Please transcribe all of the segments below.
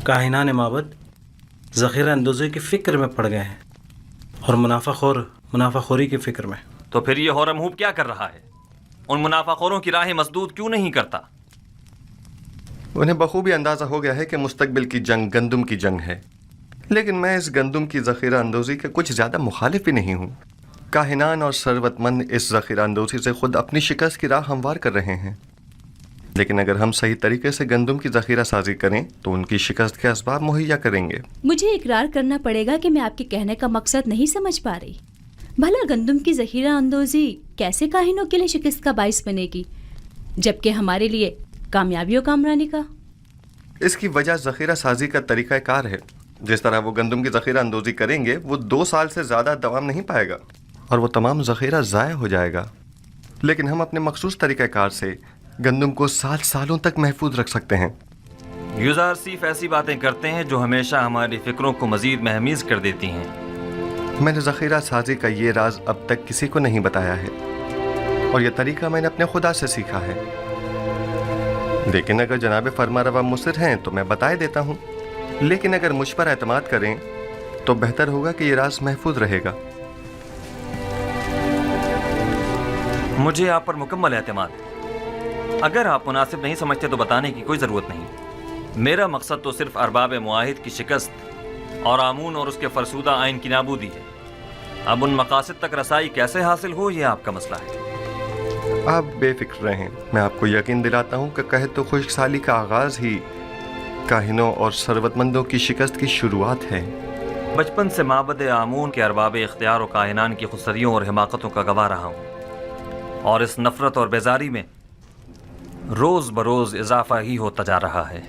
काहिनान माबद ज़ख़ीरा अंदोज़ी की फ़िक्र में पड़ गए हैं और मुनाफाखोरी की फ़िक्र में। तो फिर ये होरमहूब क्या कर रहा है? उन मुनाफाखोरों की राहें मसदूद क्यों नहीं करता? उन्हें बखूबी अंदाज़ा हो गया है कि मुस्तकबिल की जंग गंदम की जंग है, लेकिन मैं इस गंदम की ज़ख़ीरा अंदोज़ी के कुछ ज़्यादा मुखालिफ भी नहीं हूँ। काहिनान और सरवतमंद इस ज़ख़ीरा अंदोज़ी से ख़ुद अपनी शिकस्त की राह हमवार कर रहे हैं, लेकिन अगर हम सही तरीके से गंदम की ज़ख़ीरा साजी करें तो उनकी शिकस्त के असबाब मुहैया करेंगे। मुझे इकरार करना पड़ेगा कि मैं आपके कहने का मकसद नहीं समझ पा रही। भला गंदम की ज़ख़ीरा अंदोज़ी कैसे काहिनों के लिए शिकस्त का बाइस बनेगी, जबकि हमारे लिए कामयाबी और कामरानी का? इसकी वजह ज़ख़ीरा साजी का तरीक़ा कार है। जिस तरह वो गंदम की ज़ख़ीरा अंदोज़ी करेंगे वो 2 साल से ज़्यादा दवाम नहीं पाएगा और वो तमाम ज़ख़ीरा ज़ाय हो जाएगा, लेकिन हम अपने मखसूस तरीक़ा कार से गंदम को 7 सालों तक महफूज रख सकते हैं। यूज़ारसीफ ऐसी बातें करते हैं जो हमेशा हमारी फ़िक्रों को मज़ीद महमीज़ कर देती हैं। मैंने ज़ख़ीरा साजी का ये राज अब तक किसी को नहीं बताया है और यह तरीका मैंने अपने खुदा से सीखा है, लेकिन अगर जनाब फरमारवा मुसिर हैं तो मैं बताए देता हूँ, लेकिन अगर मुझ पर एतमाद करें तो बेहतर होगा कि ये राज महफूज रहेगा। मुझे आप पर मुकम्मल एतमाद है। अगर आप मुनासिब नहीं समझते तो बताने की कोई ज़रूरत नहीं। मेरा मकसद तो सिर्फ अरबाब मुआहिद की शिकस्त और आमून और उसके फरसूदा आइन की नाबूदी है। अब उन मकासद तक रसाई कैसे हासिल हो, यह आपका मसला है। आप बेफिक्र रहें, मैं आपको यकीन दिलाता हूँ कि कहे तो खुशहाली का आगाज़ ही काहिनों और सरवतमंदों की शिकस्त की शुरुआत है। बचपन से माबद आमून के अरबाब इख्तियार और काहिनान की खुसरियों और हिमाकतों का गवाह रहा हूँ, और इस नफ़रत और बेजारी में रोज़ बरोज़ इजाफा ही होता जा रहा है।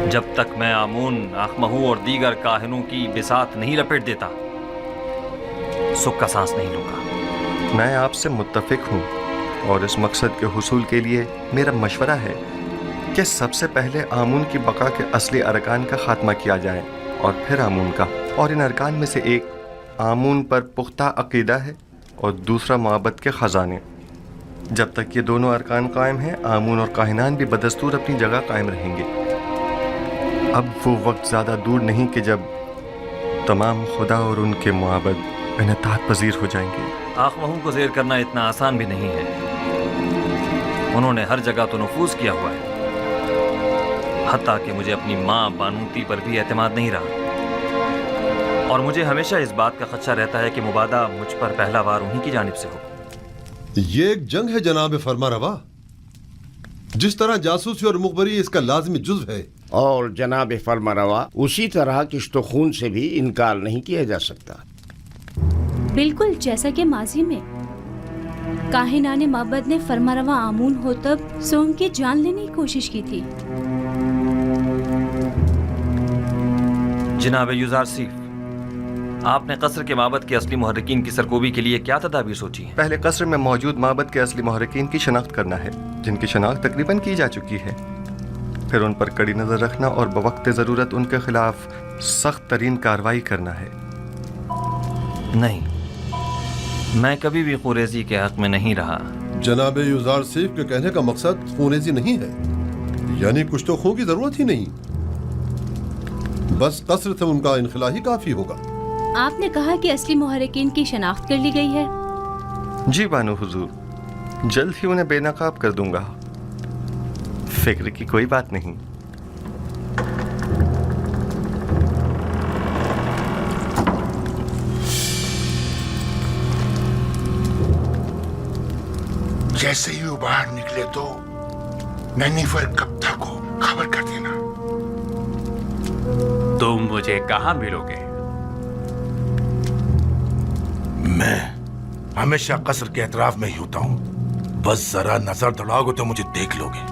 जब तक मैं आमून, अखमहू और दीगर काहिनों की बिसात नहीं लपेट देता, सुख का सांस नहीं लूँगा। मैं आपसे मुत्तफिक हूँ और इस मकसद के हुसूल के लिए मेरा मशवरा है कि सबसे पहले आमून की बका के असली अरकान का खात्मा किया जाए और फिर आमून का। और इन अरकान में से एक आमून पर पुख्ता अकीदा है और दूसरा मुहब्बत के ख़जाने। जब तक ये दोनों अरकान कायम हैं, आमून और काहिनान भी बदस्तूर अपनी जगह कायम रहेंगे। अब वो वक्त ज़्यादा दूर नहीं कि जब तमाम खुदा और उनके मुआबद इनतात पजीर हो जाएंगे। आखमहू को ज़ेर करना इतना आसान भी नहीं है। उन्होंने हर जगह तो नफूज़ किया हुआ है, हत्ता कि मुझे अपनी माँ बानूती पर भी एतमाद नहीं रहा, और मुझे हमेशा इस बात का खदशा रहता है कि मुबादा मुझ पर पहला वार उन्हीं की जानिब से हो। ये एक जंग है जनाब फरमारवा। जिस तरह जासूसी और मुखबरी इसका लाजमी जुज़्व है, और जनाब फरमारवा उसी तरह किश्तो खून से भी इनकार नहीं किया जा सकता। बिल्कुल जैसा कि माजी में काहिनाने माबद ने फरमारवा आमून हो तब सोम की जान लेने की कोशिश की थी। जनाब यूज़ारसीफ, आपने कसर के माबद के असली मुहर्रिकीन की सरकोबी के लिए क्या तदाबीर सोची है? पहले कसर में मौजूद माबद के असली मुहर्रिकीन की शनाख्त करना है, जिनकी शनाख्त तकरीबन की जा चुकी है। फिर उन पर कड़ी नज़र रखना और बवक्त ज़रूरत उनके खिलाफ सख्त तरीन कार्रवाई करना है। नहीं, मैं कभी भी खुरेजी के हक में नहीं रहा। जनाब यूज़ारसीफ के कहने का मकसद खूनेजी नहीं है, यानी कुछ तो खून की जरूरत ही नहीं, बस कसर से उनका इनखला ही काफी होगा। आपने कहा कि असली मुहर्रिकीन की शनाख्त कर ली गई है? जी बानो हुजूर, जल्द ही उन्हें बेनकाब कर दूंगा, फिक्र की कोई बात नहीं। जैसे ही वो बाहर निकले तो नैनीफर कप्ता को खबर कर देना। तुम मुझे कहाँ मिलोगे? मैं हमेशा कसर के एतराफ में ही होता हूँ, बस जरा नजर दौड़ाओगे तो मुझे देख लोगे।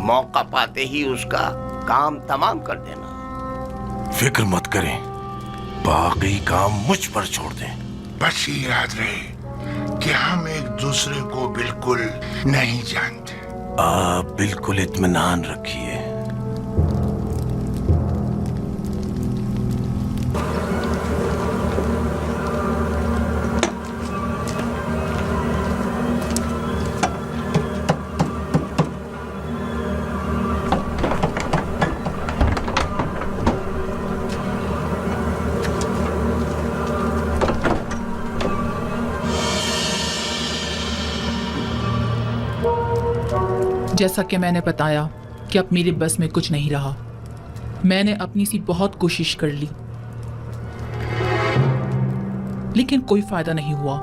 मौका पाते ही उसका काम तमाम कर देना। फिक्र मत करें, बाकी काम मुझ पर छोड़ दें। बस ये याद रहे कि हम एक दूसरे को बिल्कुल नहीं जानते। आप बिल्कुल इत्मीनान रखिए। जैसा कि मैंने बताया कि अब मेरे बस में कुछ नहीं रहा। मैंने अपनी सी बहुत कोशिश कर ली, लेकिन कोई फायदा नहीं हुआ।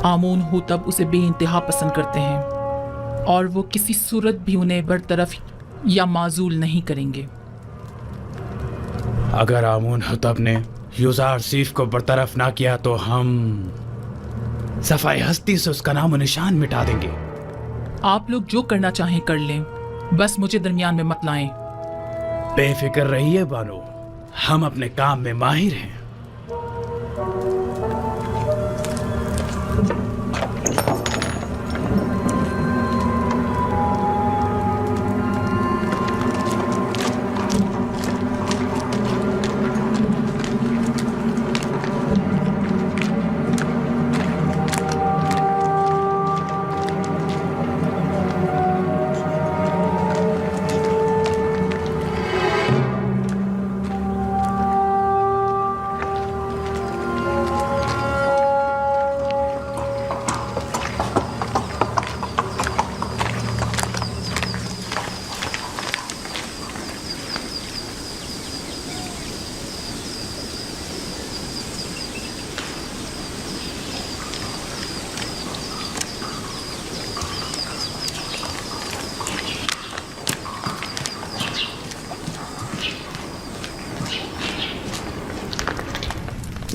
आमून होतब उसे बेइंतहा पसंद करते हैं और वो किसी सूरत भी उन्हें बरतरफ या माजूल नहीं करेंगे। अगर आमून हुतब ने युजार सीफ को बरतरफ ना किया तो हम सफाई हस्ती से उसका नाम और निशान मिटा देंगे। आप लोग जो करना चाहें कर लें, बस मुझे दरमियान में मत लाएं। बेफिक्र रहिए बानो, हम अपने काम में माहिर हैं।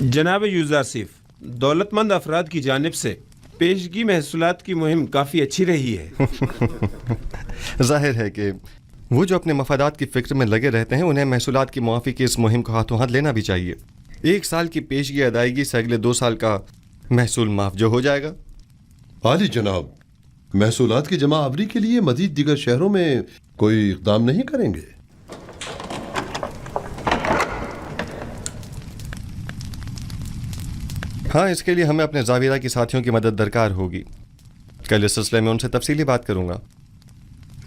जनाब यूज़र सिफ, दौलतमंद अफराद की जानिब से पेशगी महसूलात की मुहिम काफ़ी अच्छी रही है। जाहिर है कि वो जो अपने मफादात की फ़िक्र में लगे रहते हैं, उन्हें महसूलात की मुआफ़ी की इस मुहिम को हाथों हाथ लेना भी चाहिए। 1 साल की पेशगी अदायगी से अगले 2 साल का महसूल माफ़ जो हो जाएगा। आली जनाब, महसूलात की जमा आवरी के लिए मज़ीद दीगर शहरों में कोई इक़दाम नहीं करेंगे? हाँ, इसके लिए हमें अपने ज़ाविरा की साथियों की मदद दरकार होगी। कल इस सिलसिले में उनसे तफसीली बात करूँगा।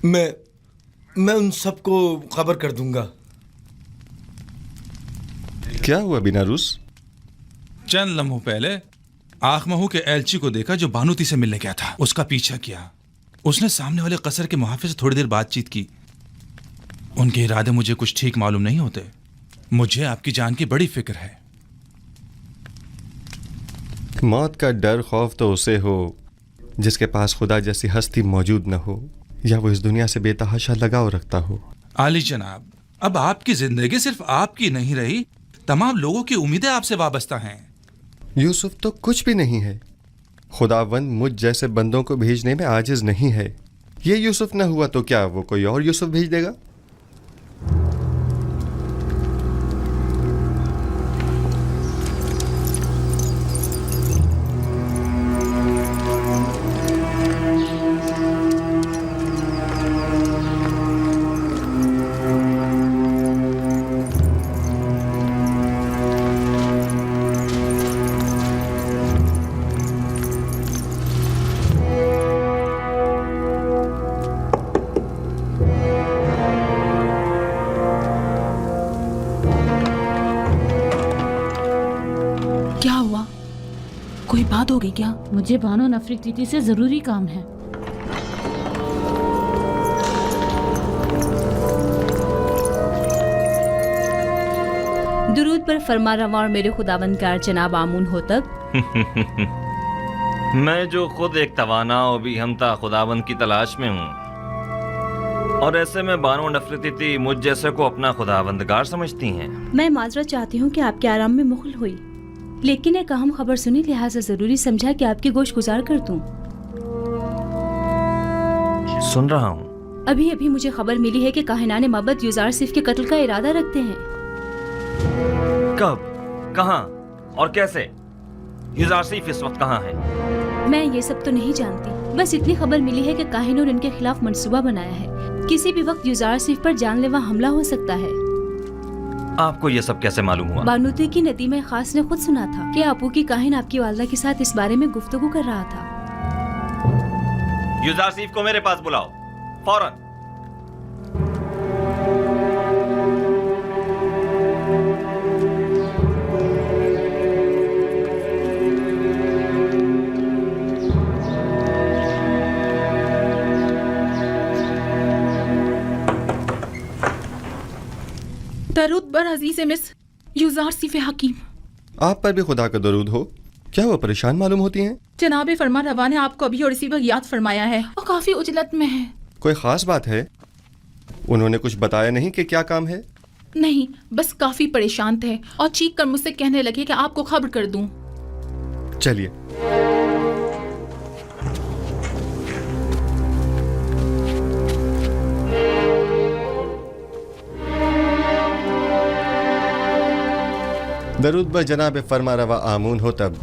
मैं उन सबको खबर कर दूंगा। क्या हुआ बिनारूस? चंद लम्हों पहले आखमहू के एलची को देखा जो बानूती से मिलने गया था। उसका पीछा किया। उसने सामने वाले कसर के मुहाफिज से थोड़ी देर बातचीत की। उनके इरादे मुझे कुछ ठीक मालूम नहीं होते। मुझे आपकी जान की बड़ी फिक्र है। मौत का डर खौफ तो उसे हो जिसके पास खुदा जैसी हस्ती मौजूद न हो, या वो इस दुनिया से बेतहाशा लगाव रखता हो। आली जनाब, अब आपकी जिंदगी सिर्फ आपकी नहीं रही, तमाम लोगों की उम्मीदें आपसे वाबस्ता हैं। यूसुफ तो कुछ भी नहीं है। खुदावंद मुझ जैसे बंदों को भेजने में आजिज नहीं है। ये यूसुफ न हुआ तो क्या वो कोई और यूसुफ भेज देगा? कोई बात हो गई क्या? मुझे बानो नफरीती से जरूरी काम है। दुरूद पर फरमा रवा और मेरे खुदावंदगार जनाब आमून होतब। मैं जो खुद एक तवाना और भी हमता खुदावंद की तलाश में हूँ, और ऐसे में बानो नफरीती मुझ जैसे को अपना खुदावंदगार समझती हैं। मैं माजरत चाहती हूँ कि आपके आराम में मुखल हुई, लेकिन एक अहम खबर सुनी, लिहाजा जरूरी समझा कि आपकी गोश गुजार कर दूं। सुन रहा हूँ। अभी अभी मुझे खबर मिली है कि काहिनाने मबद युजार सिफ के कत्ल का इरादा रखते हैं। कब, कहाँ और कैसे? युजार सिफ इस वक्त कहाँ है? मैं ये सब तो नहीं जानती, बस इतनी खबर मिली है कि काहिनों ने उनके खिलाफ मंसूबा बनाया है। किसी भी वक्त युजार सिफ पर जानलेवा हमला हो सकता है। आपको ये सब कैसे मालूम हुआ? बानूती की नदीमा खास ने खुद सुना था कि आपू की काहिन आपकी वालदा के साथ इस बारे में गुफ्तगू कर रहा था। युजार सिफ को मेरे पास बुलाओ फौरन। दरूद बर अजीज मिस यूजार सिफ हकीम। आप पर भी खुदा का दरूद हो। क्या वो परेशान मालूम होती हैं? जनाब फरमा रवा ने आपको अभी और इसी वक्त याद फरमाया है और काफी उजलत में है। कोई खास बात है? उन्होंने कुछ बताया नहीं कि क्या काम है? नहीं, बस काफी परेशान थे और चीख कर मुझसे कहने लगे कि आपको खबर कर दूं। चलिए। दरूद ब जनाब फरमा रवा आमून हो तब।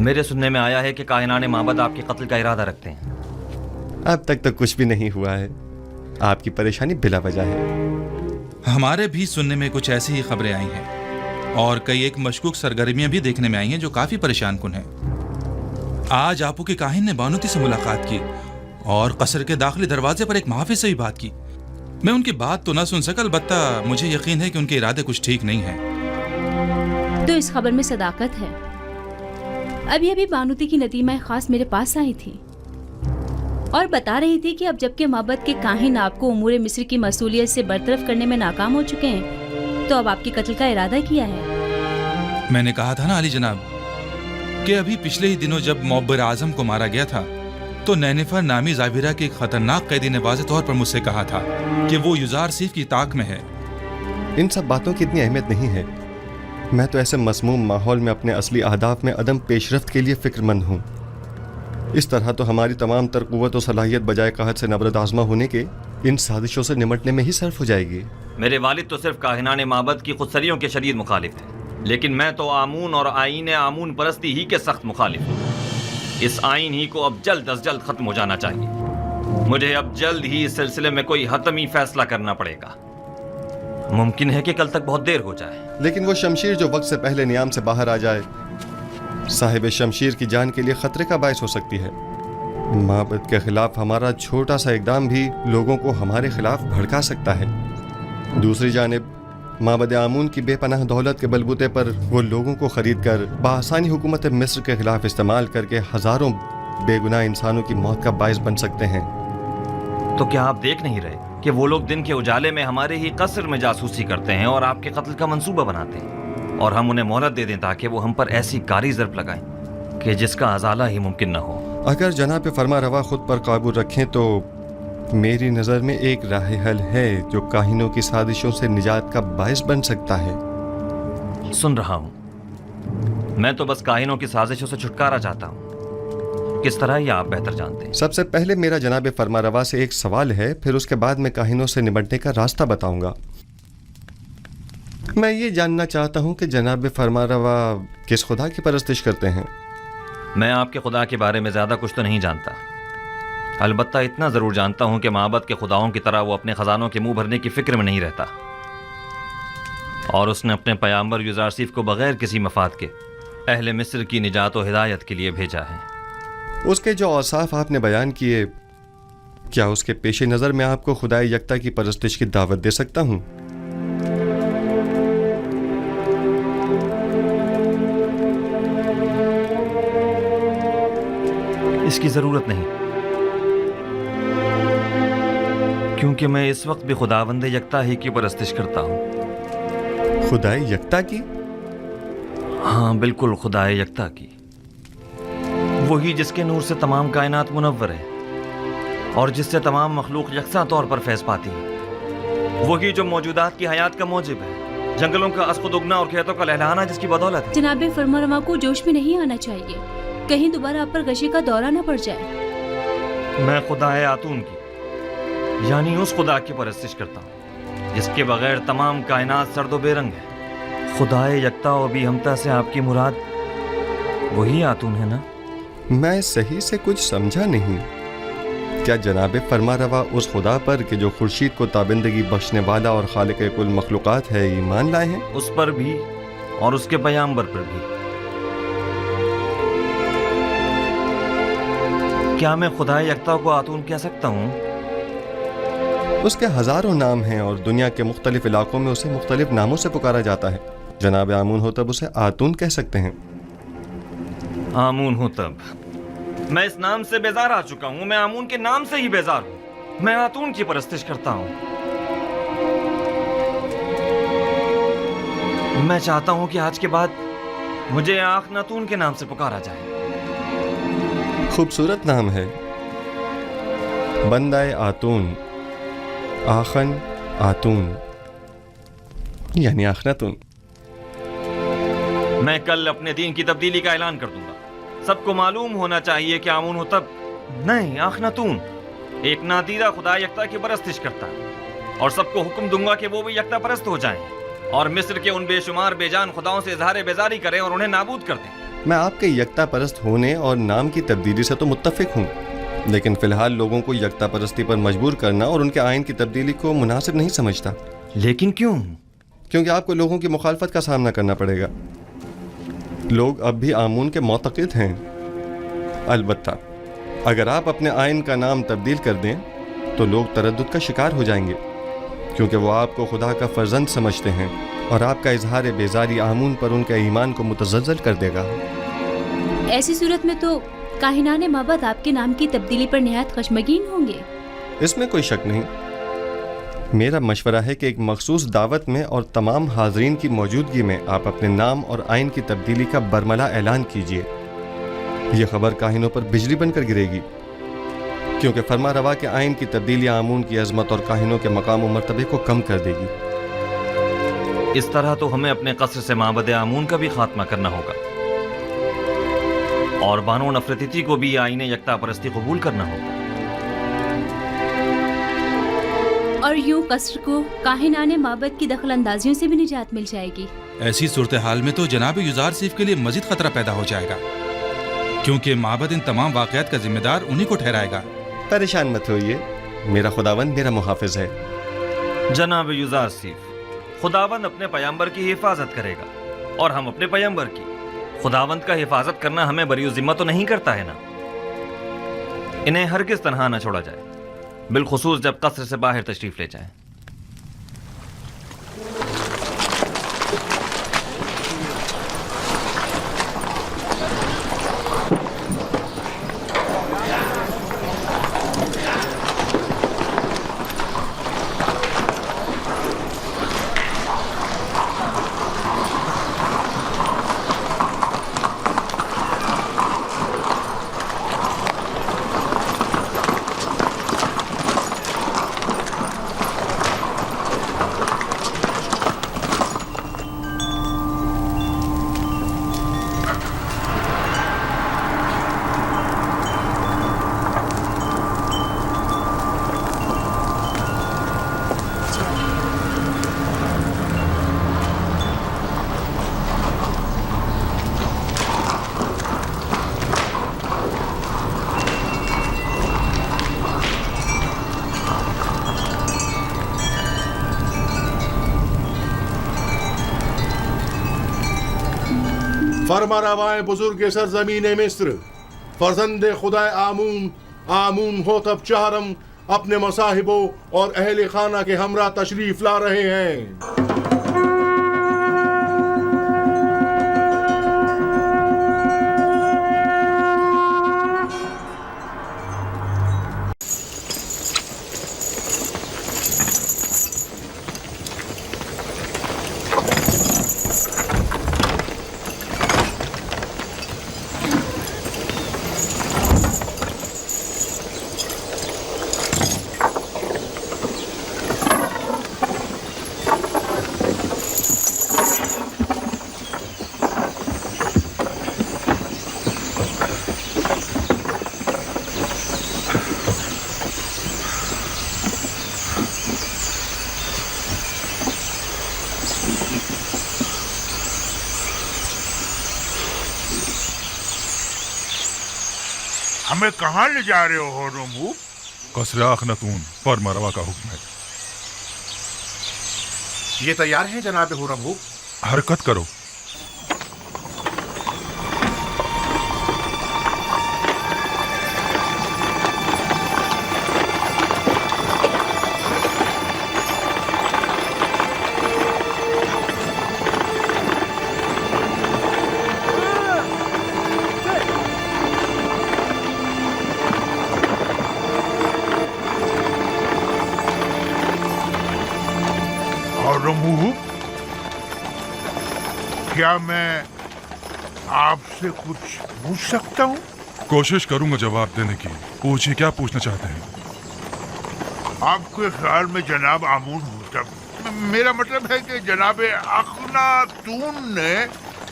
मेरे सुनने में आया है कि कायनान माबद आपके कत्ल का इरादा रखते हैं। अब तक तो कुछ भी नहीं हुआ है। आपकी परेशानी बिला वजह है। हमारे भी सुनने में कुछ ऐसी ही खबरें आई हैं और कई एक मशकूक सरगर्मियां भी देखने में आई हैं जो काफी परेशान कुन हैं। आज आपू के काहिन ने बानूती से मुलाकात की और कसर के दाखिली दरवाजे पर एक मुहाफिज से भी बात की। मैं उनकी बात तो ना सुन सका, अलबत्ता मुझे यकीन है कि उनके इरादे कुछ ठीक नहीं हैं। तो इस खबर में सदाकत है। अभी अभी बानूती की नतीमा खास मेरे पास आई थी और बता रही थी कि अब जबकि माबद के काहिन आपको उमूर मिस्र की मसूलियत से बरतरफ करने में नाकाम हो चुके हैं, तो अब आपके कत्ल का इरादा किया है। मैंने कहा था ना अली जनाब कि अभी पिछले ही दिनों जब मुअब्बर आजम को मारा गया था तो नैनिफर नामी जाबिरा के एक खतरनाक कैदी ने वाज़ेह तौर पर मुझसे कहा था कि वो युजार सीफ की ताक में है। इन सब बातों की इतनी अहमियत नहीं है। मैं तो ऐसे मसमूम माहौल में अपने असली अहदाफ में अदम पेशरफ्त के लिए फिक्रमंद हूँ। इस तरह तो हमारी तमाम तर क़ुव्वत और सलाहियत बजाय कहत से नबरद आज़मा होने के इन साजिशों से निमटने में ही सर्फ हो जाएगी। मेरे वालिद तो सिर्फ काहिनान माबद की खुदसरियों के शदीद मुखालिफ हैं, लेकिन मैं तो आमून और आईन आमून परस्ती ही के सख्त मुखालिफ हूँ। इस आइन ही को अब जल्द अज जल्द खत्म हो जाना चाहिए। मुझे अब जल्द ही इस सिलसिले में कोई हतमी फैसला करना पड़ेगा। मुमकिन है कि कल तक बहुत देर हो जाए, लेकिन वो शमशीर जो वक्त से पहले नियाम से बाहर आ जाए साहिब शमशीर की जान के लिए खतरे का बायस हो सकती है। माबद के खिलाफ हमारा छोटा सा इकदाम भी लोगों को हमारे खिलाफ भड़का सकता है। दूसरी जानिब माबद आमून की बेपनाह दौलत के बलबूते पर वो लोगों को खरीद कर बआसानी हुकूमत मिस्र के खिलाफ इस्तेमाल करके हजारों बेगुनाह इंसानों की मौत का बायस बन सकते हैं। तो क्या आप देख नहीं रहे कि वो लोग दिन के उजाले में हमारे ही कसर में जासूसी करते हैं और आपके कत्ल का मंसूबा बनाते हैं, और हम उन्हें मोहलत दे दें ताकि वो हम पर ऐसी कारी ज़र्ब लगाएं कि जिसका अजाला ही मुमकिन न हो। अगर जनाब फरमा रवा खुद पर काबू रखें तो मेरी नज़र में एक राह हल है जो काहिनों की साजिशों से निजात का बायस बन सकता है। सुन रहा हूँ। मैं तो बस काहिनों की साजिशों से छुटकारा चाहता हूँ। किस तरह ये आप बेहतर जानते हैं। सबसे पहले मेरा जनाब फरमा रवा से एक सवाल है, फिर उसके बाद मैं काहिनों से निपटने का रास्ता बताऊंगा। मैं ये जानना चाहता हूँ कि जनाब फरमा रवा किस खुदा की परस्तिश करते हैं। मैं आपके खुदा के बारे में ज़्यादा कुछ तो नहीं जानता, अलबत्ता इतना ज़रूर जानता हूँ कि माबद के खुदाओं की तरह वो अपने ख़जानों के मुंह भरने की फ़िक्र में नहीं रहता, और उसने अपने पैगंबर युजार सीफ को बग़ैर किसी मफाद के अहले मिस्र की निजात और हिदायत के लिए भेजा है। उसके जो औसाफ आपने बयान किए, क्या उसके पेश नज़र में आपको खुदाई यकता की परस्तिश की दावत दे सकता हूँ? इसकी ज़रूरत नहीं, क्योंकि मैं इस वक्त भी खुदावंद यकता ही की परस्तिश करता हूँ। खुदाई यकता की? हाँ बिल्कुल, खुदाए यकता की, वही जिसके नूर से तमाम कायनात मुनव्वर है और जिससे तमाम मखलूक यकसा तौर पर फैज़ पाती है, वही जो मौजूदात की हयात का मौजिब है, जंगलों का अस्कुद उगना और खेतों का लहलहाना जिसकी बदौलत है। जनाब फरमा को जोश में नहीं आना चाहिए, कहीं दोबारा आप पर गशी का दौरा न पड़ जाए। मैं खुदाए आतून की यानी उस खुदा की परस्तिश करता हूँ जिसके बगैर तमाम कायनात सर्दो बेरंग है। खुदाए यकता और भी हमता से आपकी मुराद वही आतून है ना? मैं सही से कुछ समझा नहीं। क्या जनाब फरमा रवा उस खुदा पर कि जो खुर्शीद को ताबिंदगी बख्शने वाला और खालिक कुल मखलूक़ात है ईमान लाए हैं? उस पर भी और उसके पैगंबर पर भी। क्या मैं खुदा यकता को आतून कह सकता हूँ? उसके हजारों नाम हैं और दुनिया के मुख्तलिफ इलाकों में उसे मुख्तलिफ नामों से पुकारा जाता है। जनाब आमून हो तब उसे आतून कह सकते हैं। आमून हो तब? मैं इस नाम से बेजार आ चुका हूँ। मैं आमून के नाम से ही बेजार हूँ। मैं आतून की परस्तिश करता हूँ। میں چاہتا ہوں کہ آج کے بعد مجھے آخناتون کے نام سے پکارا جائے۔ خوبصورت نام ہے، بندہ آتون، آخن آتون یعنی آخناتون۔ میں کل اپنے دین کی تبدیلی کا اعلان کر دوں گا۔ سب کو معلوم ہونا چاہیے کہ آمون ہوتب نہیں، آخناتون ایک نادیدہ خدا یکتا کی پرستش کرتا ہے، اور سب کو حکم دوں گا کہ وہ بھی یکتا پرست ہو جائیں اور مصر کے ان بے شمار بے جان خداؤں سے اظہار بیزاری کریں اور انہیں نابود کر دیں۔ میں آپ کے یکتا پرست ہونے اور نام کی تبدیلی سے تو متفق ہوں، لیکن فی الحال لوگوں کو یکتا پرستی پر مجبور کرنا اور ان کے آئین کی تبدیلی کو مناسب نہیں سمجھتا۔ لیکن کیوں؟ کیونکہ آپ کو لوگوں کی مخالفت کا سامنا کرنا پڑے گا۔ لوگ اب بھی آمون کے معتقد ہیں، البتہ اگر آپ اپنے آئین کا نام تبدیل کر دیں تو لوگ تردد کا شکار ہو جائیں گے، کیونکہ وہ آپ کو خدا کا فرزند سمجھتے ہیں، اور آپ کا اظہار بیزاری آمون پر ان کے ایمان کو متزلزل کر دے گا۔ ایسی صورت میں تو کاہنان معبد آپ کے نام کی تبدیلی پر نہایت خشمگین ہوں گے۔ اس میں کوئی شک نہیں۔ میرا مشورہ ہے کہ ایک مخصوص دعوت میں اور تمام حاضرین کی موجودگی میں آپ اپنے نام اور آئین کی تبدیلی کا برملا اعلان کیجیے۔ یہ خبر کاہنوں پر بجلی بن کر گرے گی، کیونکہ فرما روا کے آئین کی تبدیلی آمون کی عظمت اور کاہنوں کے مقام و مرتبے کو کم کر دے گی۔ اس طرح تو ہمیں اپنے قصر سے معبد آمون کا بھی خاتمہ کرنا ہوگا، اور بانو نفرتیتی کو بھی آئین یکتا پرستی قبول کرنا ہوگا، اور یوں قصر کو کاہنان معبد کی دخل اندازیوں سے بھی نجات مل جائے گی۔ ایسی صورتحال میں تو جناب یوزار سیف کے لیے مزید خطرہ پیدا ہو جائے گا، کیونکہ معبد ان تمام واقعات کا ذمہ دار انہی کو ٹھہرائے گا۔ پریشان مت ہوئیے، میرا خداوند میرا محافظ ہے۔ جناب یوزار سیف، خداوند اپنے پیامبر کی حفاظت کرے گا، اور ہم اپنے پیامبر کی۔ خداوند کا حفاظت کرنا ہمیں بری ذمہ تو نہیں کرتا ہے نا؟ انہیں ہرگز تنہا نہ چھوڑا جائے، بالخصوص جب قصر سے باہر تشریف لے جائیں۔ فرما روائے بزرگ سرزمین مصر، فرزند خدا آمون، آمون ہوتب چہرم اپنے مصاحبوں اور اہل خانہ کے ہمراہ تشریف لا رہے ہیں۔ ہمیں کہاں لے جا رہے ہو رمو؟ قصر آخناتون، فرما روا کا حکم ہے۔ یہ تیار ہیں جناب ہورمو؟ حرکت کرو۔ क्या मैं आपसे कुछ पूछ सकता हूँ? कोशिश करूंगा जवाब देने की। पूछिए, क्या पूछना चाहते हैं? आपके ख्याल में जनाब आमून होतब, मेरा मतलब है कि जनाब अखनातून ने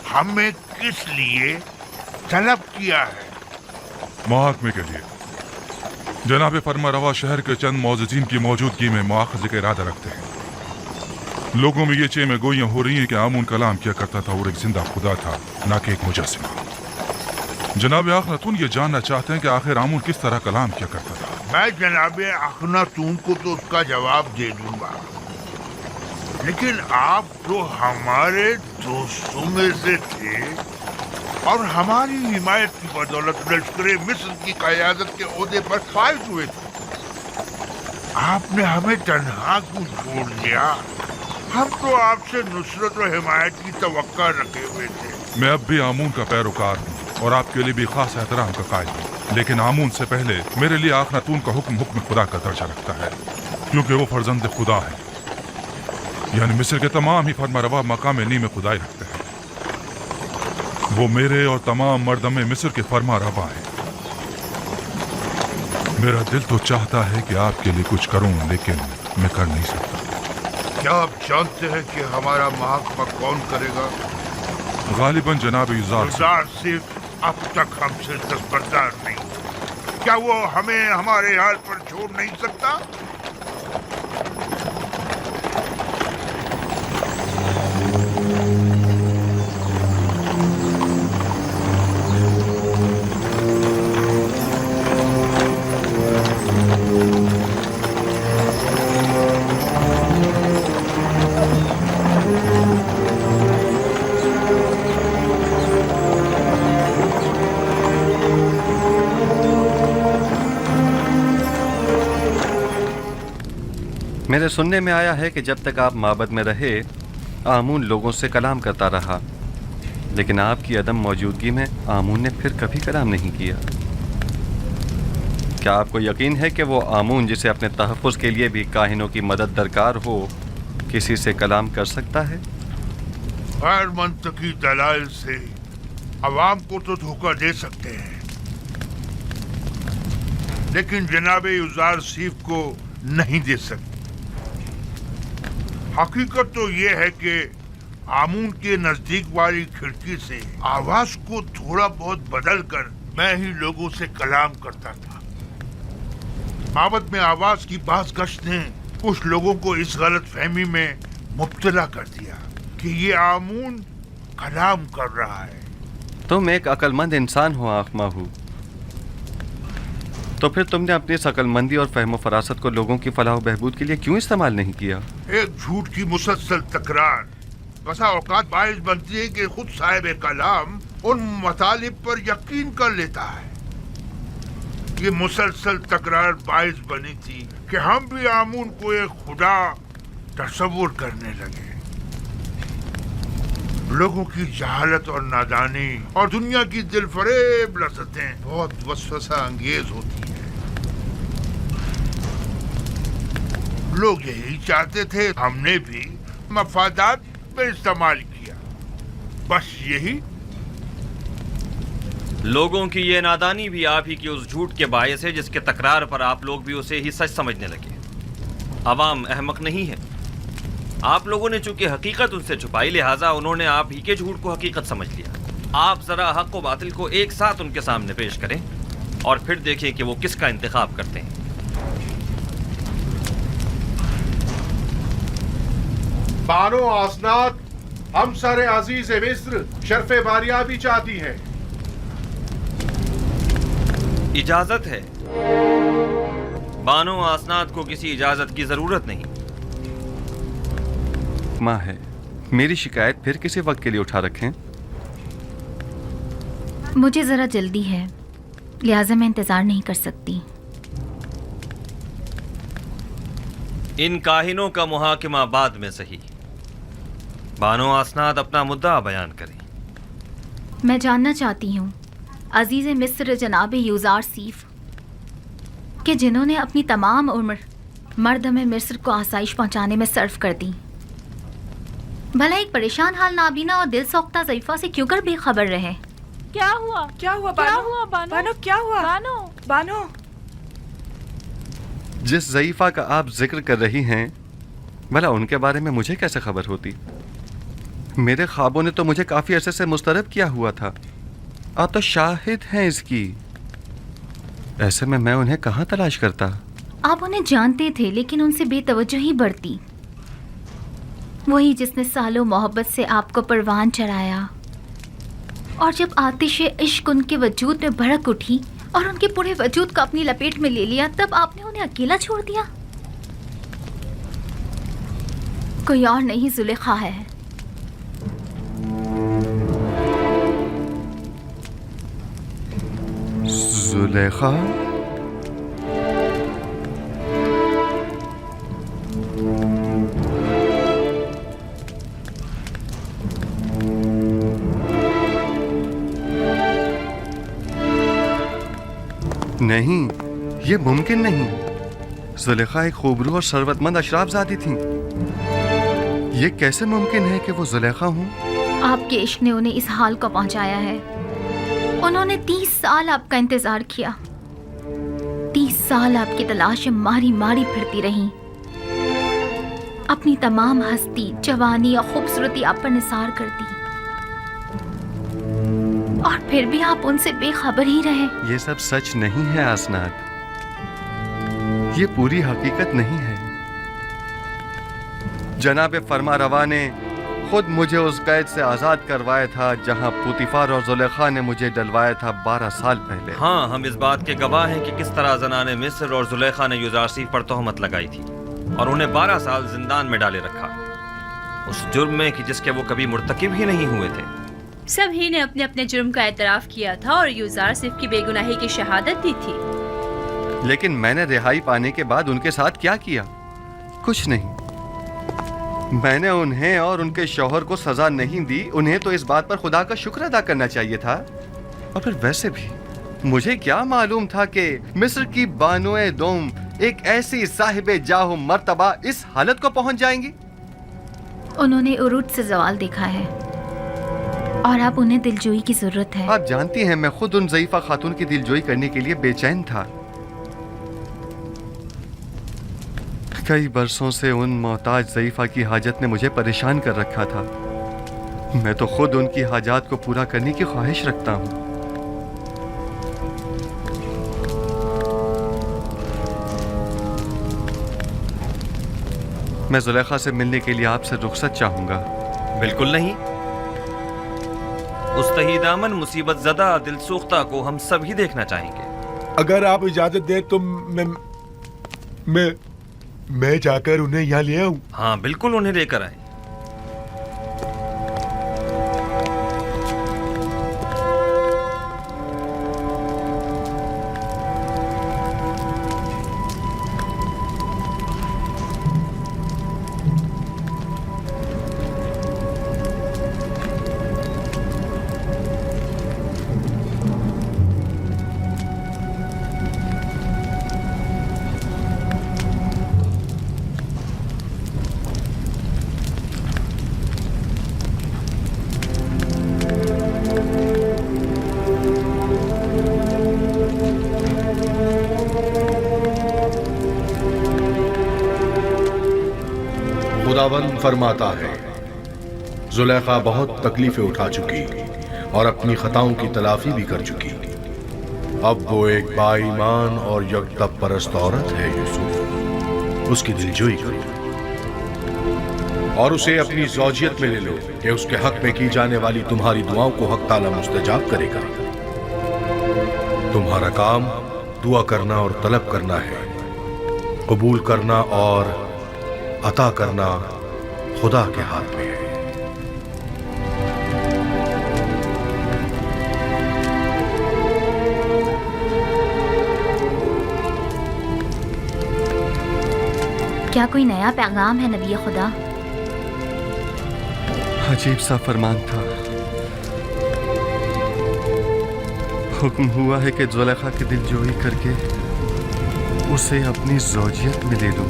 हमें किस लिए तलब किया है? मुहाकमे के लिए। जनाब फरमारवा शहर के चंद मौजूदीन की मौजूदगी में मुआखजे का इरादा रखते हैं। लोगों में ये चेमे गोइयां हो रही हैं कि आमून कलाम किया करता था और एक जिंदा खुदा था, ना कि एक मुजस्सिमा। जनाब अखनातून ये जानना चाहते हैं कि आखिर आमून किस तरह कलाम किया करता था। मैं जनाब अखनातून को तो उसका जवाब दे दूंगा, लेकिन आप तो हमारे दोस्तों में से थे और हमारी हिमायत की बदौलत लश्कर मिस्र की क़यादत के ओहदे पर फाइज हुए थे। आपने हमें तन्हा क्यों छोड़ दिया? हम तो आपसे नुसरत और हिमायत की तवक्का रखे हुए थे। मैं अब भी आमून का पैरोकार हूँ और आपके लिए भी खास एहतराम का कायल हूँ, लेकिन आमून से पहले मेरे लिए अखनातून का हुक्म खुदा का दर्जा रखता है, क्योंकि वो फर्जंद खुदा है। यानी मिस्र के तमाम ही फरमारवा मकाम नी में खुदाई रखते हैं। वो मेरे और तमाम मर्दमे मिस्र के फरमारवा हैं। मेरा दिल तो चाहता है कि आपके लिए कुछ करूं, लेकिन मैं कर नहीं सकता। क्या आप जानते हैं कि हमारा महकमा कौन करेगा? गालिबन जनाब युज़ार सिर्फ अब तक हमसे दस्तबरदार नहीं। क्या वो हमें हमारे हाल पर छोड़ नहीं सकता? मेरे सुनने में आया है कि जब तक आप माबद में रहे आमून लोगों से कलाम करता रहा, लेकिन आपकी अदम मौजूदगी में आमून ने फिर कभी कलाम नहीं किया। क्या आपको यकीन है कि वो आमून जिसे अपने तहफ़्फ़ुज़ के लिए भी काहिनों की मदद दरकार हो, किसी से कलाम कर सकता है? गैर मंतकी दलाइल से अवाम को तो धोखा दे सकते हैं, लेकिन जनाब युज़ार सीफ को नहीं दे सकते। हकीकत तो ये है कि आमून के नजदीक वाली खिड़की से आवाज को थोड़ा बहुत बदल कर मैं ही लोगों से कलाम करता था। माबद में आवाज की बाज़ गश्त ने कुछ लोगों को इस गलत फहमी में मुब्तला कर दिया कि ये आमून कलाम कर रहा है। तुम एक अक्लमंद इंसान हो आखमाहू, तो फिर तुमने अपनी इस अक्लमंदी और फहम फरासत को लोगों की फलाह बहबूद के लिए क्यों इस्तेमाल नहीं किया? एक झूठ की मुसलसल तकरार बसा औकात बाइस बनती है कि खुद साहिब कलाम उन मतालिब पर यकीन कर लेता है। ये मुसलसल तकरार बाइस बनी थी कि हम भी आमून को एक खुदा तस्वुर करने लगे। लोगों की जहालत और नादानी और दुनिया की दिलफरेब लज़्ज़तें बहुत वसवसा अंगेज होती हैं। लोग यही चाहते थे, हमने भी मफादात में इस्तेमाल किया, बस यही। लोगों की ये नादानी भी आप ही की उस झूठ के बायस है जिसके तकरार पर आप लोग भी उसे ही सच समझने लगे। अवाम अहमक नहीं है। आप लोगों ने चूंकि हकीकत उनसे छुपाई, लिहाजा उन्होंने आप ही के झूठ को हकीकत समझ लिया। आप जरा हक व बातिल को एक साथ उनके सामने पेश करें और फिर देखें कि वो किसका इंतखाब करते हैं। बानो आसनात हम सर अजीज मिस्र शर्फ बारियाबी चाहती है। इजाजत है। बानो आसनात को किसी इजाजत की जरूरत नहीं। माँ है, मेरी शिकायत फिर किसी वक्त के लिए उठा रखें। मुझे ज़रा जल्दी है, लिहाजा मैं इंतज़ार नहीं कर सकती। इन काहिनों का मुहाकिमा बाद में सही। बानो आसनाद अपना मुद्दा बयान करें। मैं जानना चाहती हूँ अजीज़ मिस्र जनाब युज़ार सीफ कि जिन्होंने अपनी तमाम उम्र मर्द में मिस्र को आसाइश पहुँचाने में सर्फ कर दी, भला एक परेशान हाल नाबीना और दिल सोख्ता ज़ईफ़ा से क्यों कर बेखबर रहे? क्या हुआ? क्या हुआ बानो? बानो क्या हुआ? बानो जिस ज़ईफ़ा का आप जिक्र कर रही हैं, भला उनके बारे में मुझे कैसे खबर होती? मेरे ख्वाबों ने तो मुझे काफ़ी अरसे से मुस्तरब किया हुआ था। आप तो शाहिद हैं इसकी। ऐसे में मैं उन्हें कहाँ तलाश करता? आप उन्हें जानते थे लेकिन उनसे बेतवज्जोही बढ़ती। वही जिसने सालों मोहब्बत से आपको परवान चढ़ाया, और जब आतिश इश्क उनके वजूद में भड़क उठी और उनके पूरे वजूद को अपनी लपेट में ले लिया, तब आपने उन्हें अकेला छोड़ दिया। कोई और नहीं जुलेखा है। जुलेखा? नहीं, ये मुमकिन नहीं। जुलेखा एक खूबरू और सरवतमंद अशराफजादी थी। ये कैसे मुमकिन है कि वो जुलेखा हूँ? आपके इश्क ने उन्हें इस हाल को पहुंचाया है। उन्होंने 30 साल आपका इंतजार किया। 30 साल आपकी तलाश में मारी मारी फिरती रही। अपनी तमाम हस्ती, जवानी और खूबसूरती आप पर निसार कर दी, और फिर भी आप उनसे बेखबर ही रहे। ये सब सच नहीं है आसनाद। ये पूरी हकीकत नहीं है। जनाब फरमारवा ने खुद मुझे उस कैद से आज़ाद करवाया था जहां पुतिफार और जुलेखा ने मुझे डलवाया था 12 साल पहले। हाँ, हम इस बात के गवाह हैं कि किस तरह ज़नाने मिस्र और जुलेखा ने यूज़ारसीफ पर तोहमत लगाई थी और उन्हें 12 साल जिंदान में डाले रखा, उस जुर्म में कि जिसके वो कभी मुर्तकिब ही नहीं हुए थे। सभी ने अपने अपने जुर्म का एतराफ़ किया था और यूज़ारसीफ की बेगुनाही की शहादत दी थी। लेकिन मैंने रिहाई पाने के बाद उनके साथ क्या किया? कुछ नहीं। मैंने उन्हें और उनके शौहर को सजा नहीं दी। उन्हें तो इस बात पर खुदा का शुक्र अदा करना चाहिए था। और फिर वैसे भी मुझे क्या मालूम था कि मिस्र की बानोए दोम एक ऐसी साहिबे जाहो मर्तबा इस हालत को पहुंच जाएंगी। उन्होंने उरूज से जवाल देखा है और अब उन्हें दिलजोई की जरूरत है। आप जानती हैं, मैं खुद उन ज़ईफ़ा खातून की दिलजोई करने के लिए बेचैन था। कई बरसों से उन मोहताज ज़ईफ़ा की हाजत ने मुझे परेशान कर रखा था। मैं तो खुद उनकी हाजात को पूरा करने की ख्वाहिश रखता हूँ। मैं जुलेखा से मिलने के लिए आपसे रुखसत चाहूंगा। बिल्कुल नहीं। उस तहीदामन मुसीबत ज़दा दिलसूख्ता को हम सभी देखना चाहेंगे। अगर आप इजाजत दें तो मैं जाकर उन्हें यहाँ ले आऊं। हाँ बिल्कुल, उन्हें लेकर आए। खुदावंद फरमाता है, जुलेखा बहुत तकलीफें उठा चुकी और अपनी खताओं की तलाफी भी कर चुकी। अब वो एक बाईमान और यकदम परस्त औरत है। यूसुफ, उसकी दिलजोई करो और उसे अपनी ज़ौजियत में ले लो कि उसके हक में की जाने वाली तुम्हारी दुआओं को हक ताला मुस्तजाब करेगा। तुम्हारा काम दुआ करना और तलब करना है। कबूल करना और अता करना खुदा के हाथ में है। क्या कोई नया पैगाम है नबी खुदा? अजीब सा फरमान था। हुक्म हुआ है कि जुलेखा की दिलजोई करके उसे अपनी ज़ौजियत में ले लो।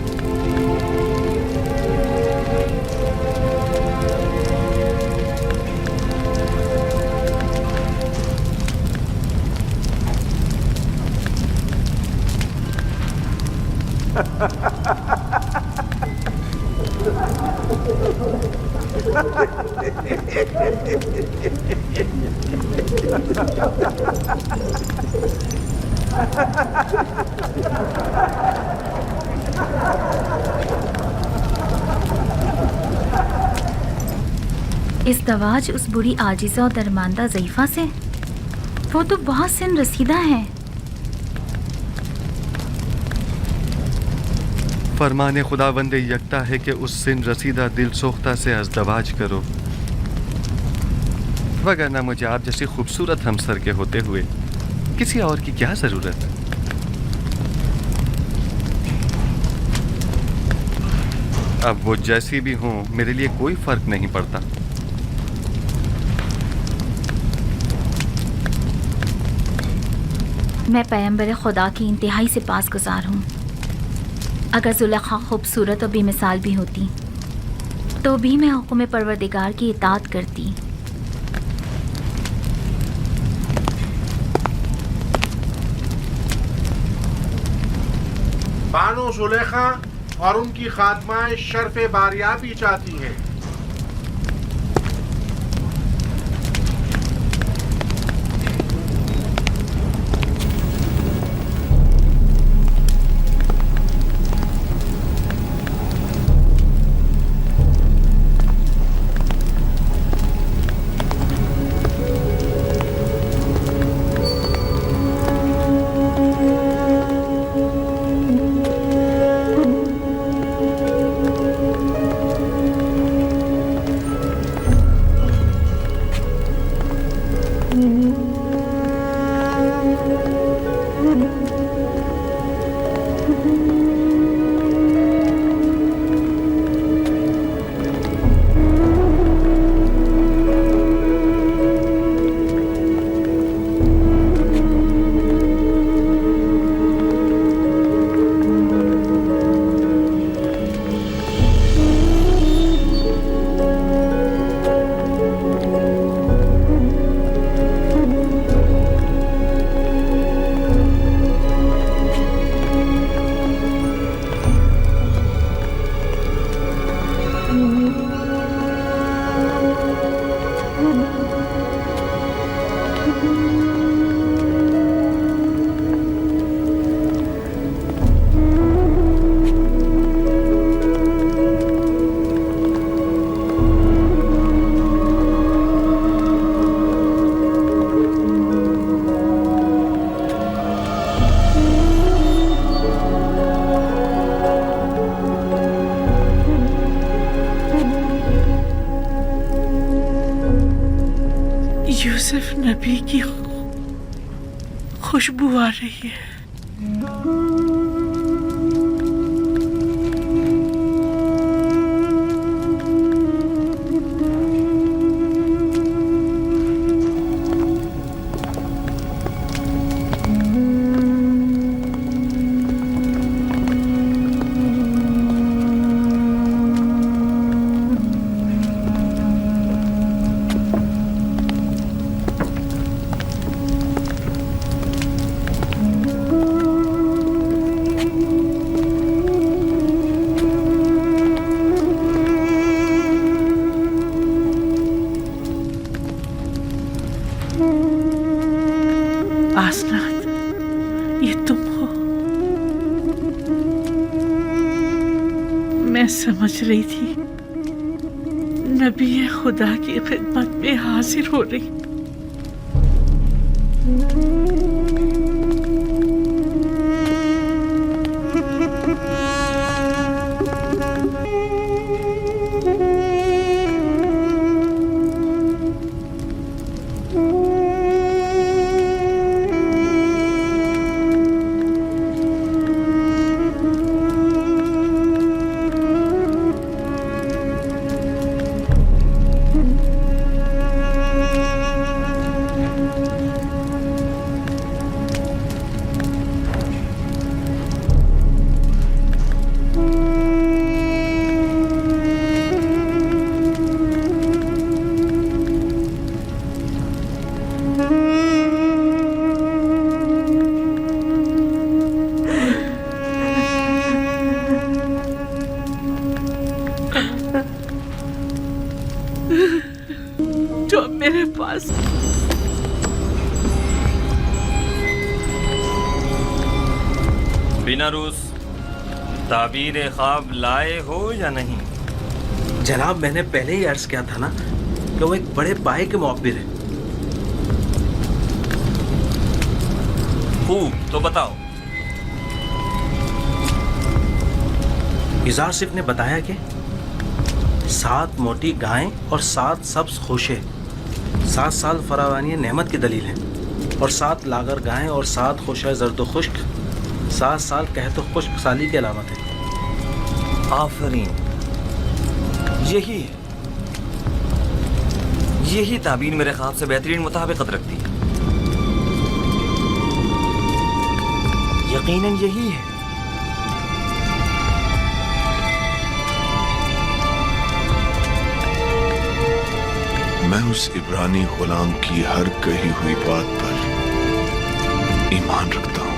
ازدواج اس بری عاجزہ اور درماندہ ضعیفہ سے؟ وہ تو بہت سن رسیدہ ہے. فرمان خداوند یکتا ہے کہ اس سن رسیدہ دل سوختہ سے ازدواج کرو، وگرنہ مجھے آپ جیسی خوبصورت ہمسر کے ہوتے ہوئے کسی اور کی کیا ضرورت ہے؟ اب وہ جیسی بھی ہوں میرے لیے کوئی فرق نہیں پڑتا. میں پیغمبر خدا کی انتہائی سے پاس گزار ہوں. اگر زلیخا خوبصورت اور بے مثال بھی ہوتی تو بھی میں حکم پروردگار کی اطاعت کرتی. بانو زلیخا اور ان کی خادمہ شرف باریابی چاہتی ہیں. یوسف نبی کی خوشبو آ رہی ہے. آسنات، یہ تم ہو؟ میں سمجھ رہی تھی نبی خدا کی خدمت میں حاضر ہو رہی. पास। बिना रूस ताबीर ख्वाब लाए हो या नहीं? जनाब, मैंने पहले ही अर्ज किया था ना कि वो एक बड़े पाए के मुअब्बिर है। खूब, तो बताओ। युज़ारसिफ ने बताया कि 7 मोटी गायें और 7 सब्ज खोशे 7 साल फरावानी नेमत की दलील हैं, और 7 लागर गायें और 7 खोशा जर्द व खुश्क 7 साल कहत व खुश्क साली की अलामत है। आफरीन, यही है, यही ताबीर मेरे ख्वाब से बेहतरीन मुताबिकत रखती है। यकीनन यही है। मैं उस इब्रानी गुलाम की हर कही हुई बात पर ईमान रखता हूं।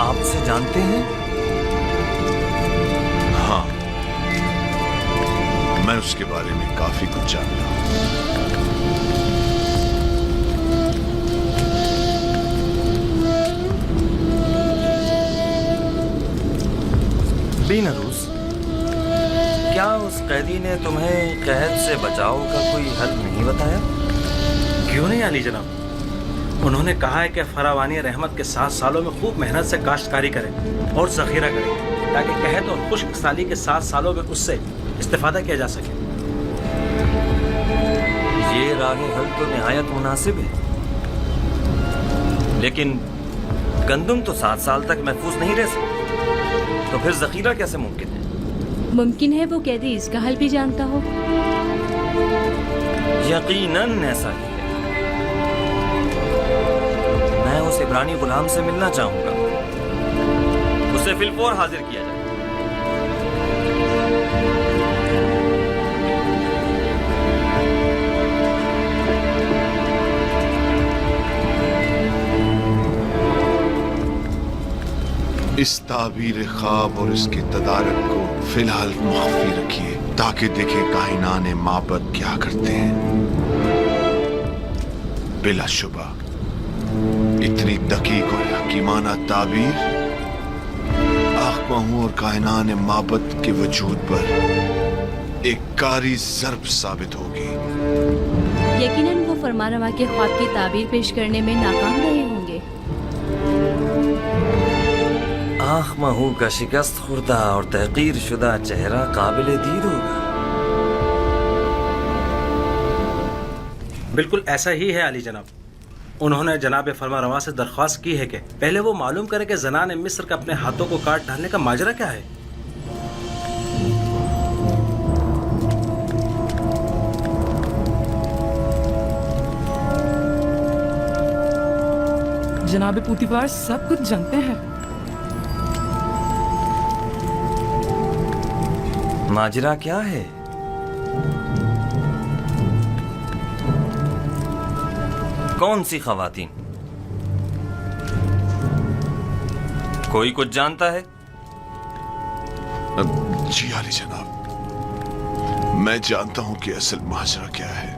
आपसे जानते हैं? हाँ, मैं उसके बारे में काफी कुछ जानता हूं। बिना रूस, क्या उस कैदी ने तुम्हें कैद से बचाव का कोई हल नहीं बताया? क्यों नहीं अली जनाब, उन्होंने कहा है कि फरावानी रहमत के 7 सालों में खूब मेहनत से काश्तकारी करें और ज़ख़ीरा करें, ताकि कहत और खुश्क साली के 7 सालों में उससे इस्तिफादा किया जा सके। ये राह हल तो निहायत मुनासिब है, लेकिन गंदुम तो 7 साल तक महफूज नहीं रह सकते, तो फिर ज़ख़ीरा कैसे मुमकिन है? मुमकिन है वो कैदी इसका हल भी जानता हो। यकीनन ऐसा ही है। मैं उस इब्रानी गुलाम से मिलना चाहूंगा, उसे फिलफौर हाजिर किया जाए। इस ताबीर ख्वाब और इसके तदारक को फिलहाल मख्फी रखिए, ताकि देखें कायनाने माबद क्या करते हैं। बिलाशुबा इतनी दकीक और हकीमाना ताबीर आखमाहू और कायनाने माबद के वजूद पर एक कारी ज़र्ब साबित होगी। यकीनन वो फरमानवा के ख्वाब की ताबीर पेश करने में नाकाम रहे होंगे। आखमाहू का शिकस्त खुर्दा और तहकीर शुदा चेहरा काबिल दीद होगा। बिल्कुल ऐसा ही है अली जनाब। उन्होंने जनाब फरमारवा से दरख्वास्त की है कि पहले वो मालूम करें कि ज़नान मिस्र का अपने हाथों को काट डालने का माजरा क्या है। जनाब पूतीबार सब कुछ जानते हैं। माजरा क्या है? कौन सी खवातीन? कोई कुछ जानता है? जी आली जनाब, मैं जानता हूं कि असल माजरा क्या है।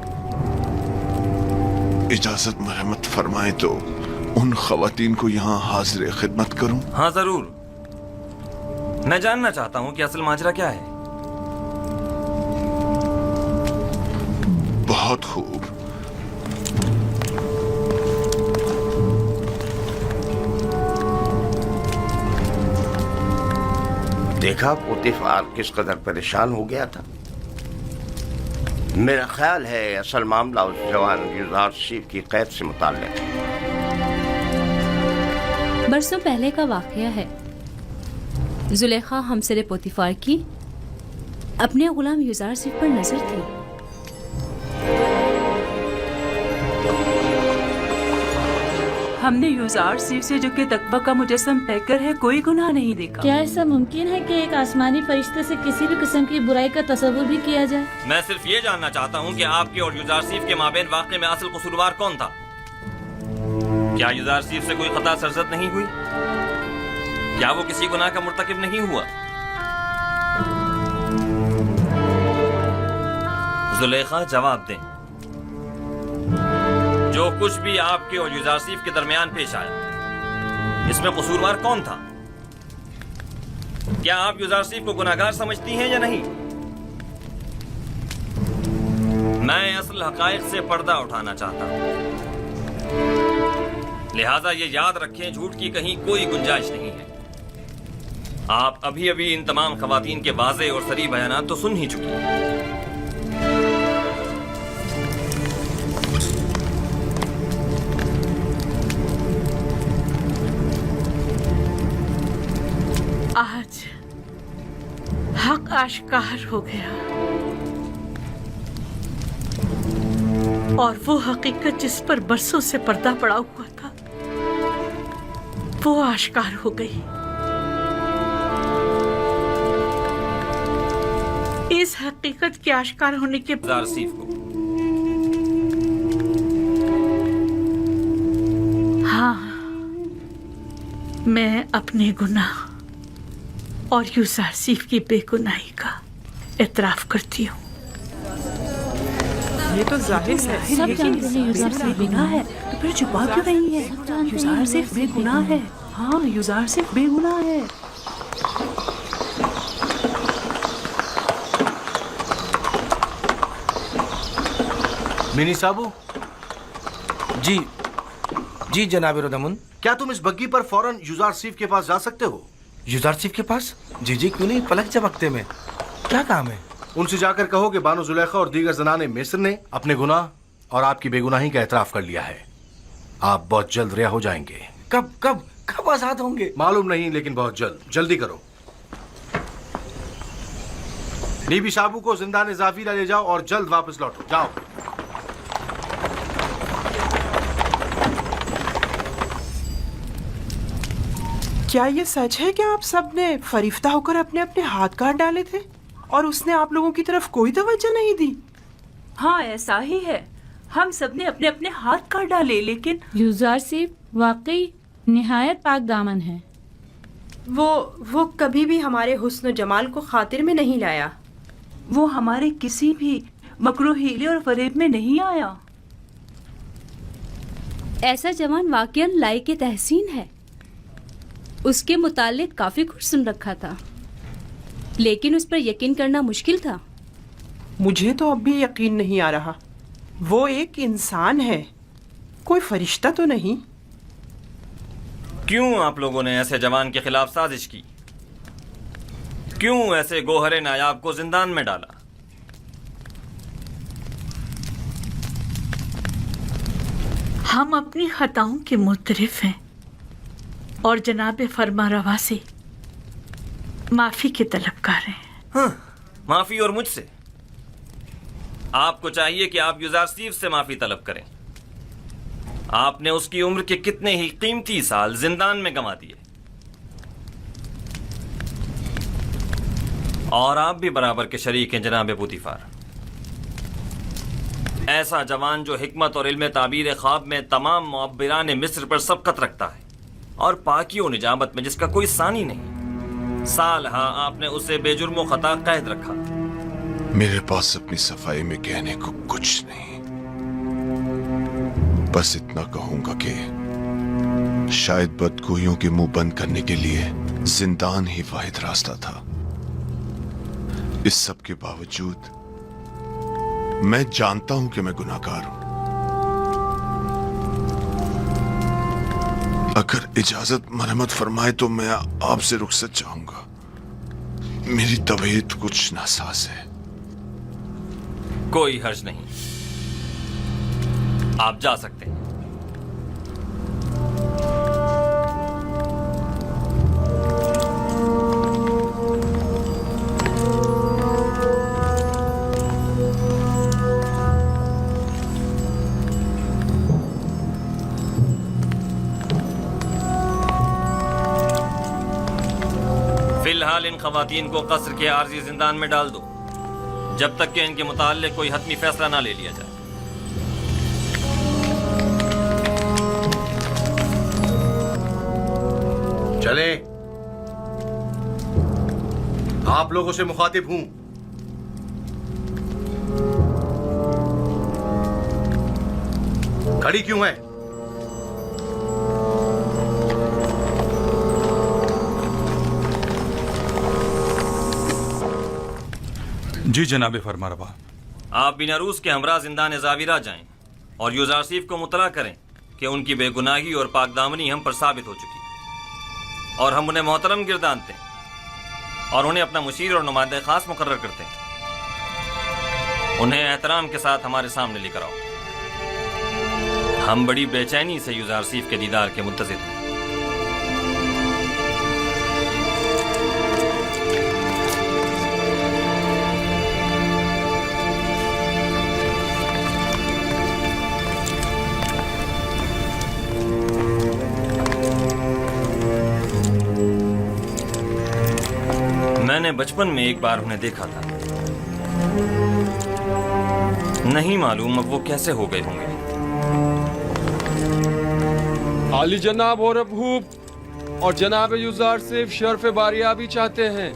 इजाजत मरहमत फरमाए तो उन खवातीन को यहाँ हाजिर खिदमत करूं? हाँ जरूर, मैं जानना चाहता हूं कि असल माजरा क्या है। बहुत खूब। देखा पोतीफार किस कदर परेशान हो गया था। मेरा ख्याल है असल मामला उस जवान युज़ारसिफ की कैद से मुताल्लिक़ है। बरसों पहले का वाक़या है। जुलेखा हमसरे पोतीफार की अपने गुलाम युज़ारसिफ पर नजर थी। हमने युज़ारसिफ से जो कि तकवा का मुजस्सम पैकर है कोई गुनाह नहीं देखा। क्या ऐसा मुमकिन है कि एक आसमानी फरिश्ते से किसी भी किस्म की बुराई का तस्वुर भी किया जाए? मैं सिर्फ ये जानना चाहता हूँ कि आपके और युज़ारसिफ के माबेन वाक़े में असल कसूरवार कौन था? क्या युज़ारसिफ से कोई खता सरजद नहीं हुई? क्या वो किसी गुनाह का मुर्तकिब नहीं हुआ? जुलेखा जवाब दें। جو کچھ بھی آپ کے اور یوزارسیف کے درمیان پیش آیا، اس میں قصوروار کون تھا؟ کیا آپ یوزارسیف کو گناہگار سمجھتی ہیں یا نہیں؟ میں اصل حقائق سے پردہ اٹھانا چاہتا ہوں، لہذا یہ یاد رکھیں جھوٹ کی کہیں کوئی گنجائش نہیں ہے۔ آپ ابھی ان تمام خواتین کے واضح اور صریح بیانات تو سن ہی چکی ہیں۔ آج حق آشکار ہو گیا اور وہ حقیقت جس پر برسوں سے پردہ پڑا ہوا تھا وہ آشکار ہو گئی۔ اس حقیقت کے آشکار ہونے کے یوزارسیف کو ہاں، میں اپنے گناہ اور یوزارسیف کی بے گناہی کا اعتراف کرتی ہوں۔ یہ تو ظاہر ہے، سب جانتے ہیں یوزارسیف بے گناہ ہے، تو پھر چھپا کیوں رہی ہے؟ یوزارسیف بے گناہ ہے۔ ہاں، یوزارسیف بے گناہ ہے۔ مینی صاحبو، جی جناب ردمن، کیا تم اس بگی پر فوراً یوزارسیف کے پاس جا سکتے ہو؟ یوزارسیف کے پاس؟ جی کیوں نہیں، پلک جھپکتے میں کیا کام ہے؟ ان سے جا کر کہو کہ بانو زلیخا اور دیگر زنان مصر نے اپنے گناہ اور آپ کی بے گناہی کا اعتراف کر لیا ہے۔ آپ بہت جلد رہا ہو جائیں گے۔ کب آزاد ہوں گے؟ معلوم نہیں، لیکن بہت جلد۔ جلدی کرو۔ بی بی صاحبو کو زندان زافیرہ لے جاؤ اور جلد واپس لوٹو۔ جاؤ۔ کیا یہ سچ ہے کہ آپ سب نے فریفتہ ہو کر اپنے اپنے ہاتھ کاٹ ڈالے تھے اور اس نے آپ لوگوں کی طرف کوئی توجہ نہیں دی؟ ہاں ایسا ہی ہے، ہم سب نے اپنے اپنے ہاتھ کاٹ ڈالے، لیکن یوزارسیف واقعی نہایت پاک دامن ہے۔ وہ کبھی بھی ہمارے حسن و جمال کو خاطر میں نہیں لایا۔ وہ ہمارے کسی بھی مکر و حیلے اور فریب میں نہیں آیا۔ ایسا جوان واقعاً لائق تحسین ہے۔ اس کے متعلق کافی کچھ سن رکھا تھا، لیکن اس پر یقین کرنا مشکل تھا۔ مجھے تو اب بھی یقین نہیں آ رہا۔ وہ ایک انسان ہے، کوئی فرشتہ تو نہیں۔ کیوں آپ لوگوں نے ایسے جوان کے خلاف سازش کی؟ کیوں ایسے گوہر نایاب کو زندان میں ڈالا؟ ہم اپنی خطاؤں کے معترف ہیں اور جناب فرما روا سے معافی کے طلبگار ہیں۔ ہاں، معافی اور مجھ سے؟ آپ کو چاہیے کہ آپ یوزارسیف سے معافی طلب کریں۔ آپ نے اس کی عمر کے کتنے ہی قیمتی سال زندان میں گنوا دیے، اور آپ بھی برابر کے شریک ہیں جناب پوتیفار۔ ایسا جوان جو حکمت اور علم تعبیر خواب میں تمام معبران مصر پر سبقت رکھتا ہے اور پاکی و نجابت میں جس کا کوئی ثانی نہیں، سالہا آپ نے اسے بے جرم و خطا قید رکھا۔ میرے پاس اپنی صفائی میں کہنے کو کچھ نہیں، بس اتنا کہوں گا کہ شاید بدگوئیوں کے منہ بند کرنے کے لیے زندان ہی واحد راستہ تھا۔ اس سب کے باوجود میں جانتا ہوں کہ میں گناہگار ہوں۔ اگر اجازت مرحمت فرمائے تو میں آپ سے رخصت چاہوں گا۔ میری طبیعت کچھ ناساز ہے۔ کوئی حرج نہیں، آپ جا سکتے ہیں۔ فی الحال ان خواتین کو قصر کے عارضی زندان میں ڈال دو جب تک کہ ان کے متعلق کوئی حتمی فیصلہ نہ لے لیا جائے۔ چلے، آپ لوگوں سے مخاطب ہوں۔ کھڑی کیوں ہے؟ جی جناب فرماروا۔ آپ بیناروس کے ہمراہ زندان زاویرہ جائیں اور یوزار سیف کو مطلع کریں کہ ان کی بے گناہی اور پاک دامنی ہم پر ثابت ہو چکی اور ہم انہیں محترم گردانتے ہیں اور انہیں اپنا مشیر اور نمائندہ خاص مقرر کرتے ہیں۔ انہیں احترام کے ساتھ ہمارے سامنے لے کر آؤ۔ ہم بڑی بے چینی سے یوزار سیف کے دیدار کے منتظر ہیں۔ میں نے بچپن میں ایک بار انہیں دیکھا تھا، نہیں معلوم اب وہ کیسے ہو گئے ہوں گے۔ عالی جناب ہوربھوپ اور جناب یوزار سیف شرف باریابی چاہتے ہیں۔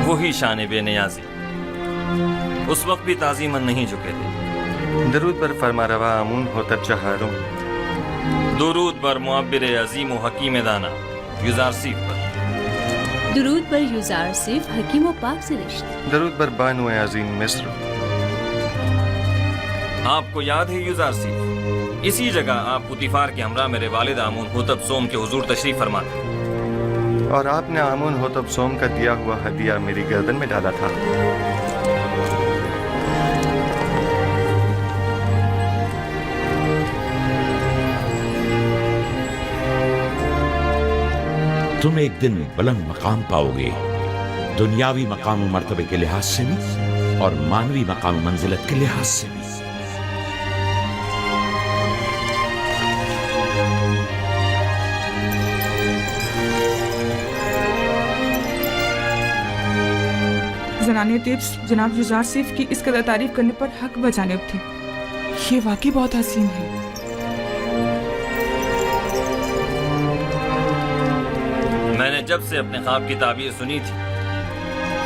وہی شان بے نیازی اس وقت بھی تعظیماً نہیں جھکے تھے۔ درود بر فرماروا آمون ہوتب چہاروں، درود بر معبر عظیم و حکیم دانا یوزار سیف پر، درود پر یوزار سیف حکیم و پاک سرشت، درود بر بانو عظیم مصر۔ آپ کو یاد ہے یوزار سیف، اسی جگہ آپ پوتیفار کے ہمراہ میرے والد آمون ہوتب سوم کے حضور تشریف فرما تھے، اور آپ نے آمون ہوتب سوم کا دیا ہوا ہدیہ میری گردن میں ڈالا تھا۔ تم ایک دن بلند مقام پاؤ گے، دنیاوی مقام و مرتبے کے لحاظ سے بھی اور مانوی مقام و منزلت کے لحاظ سے بھی۔ زنانِ طبس جناب یوزار سیف کی اس قدر تعریف کرنے پر حق بجانب تھی۔ یہ واقعی بہت حسین ہے۔ میں نے جب سے اپنے خواب کی تعبیر سنی تھی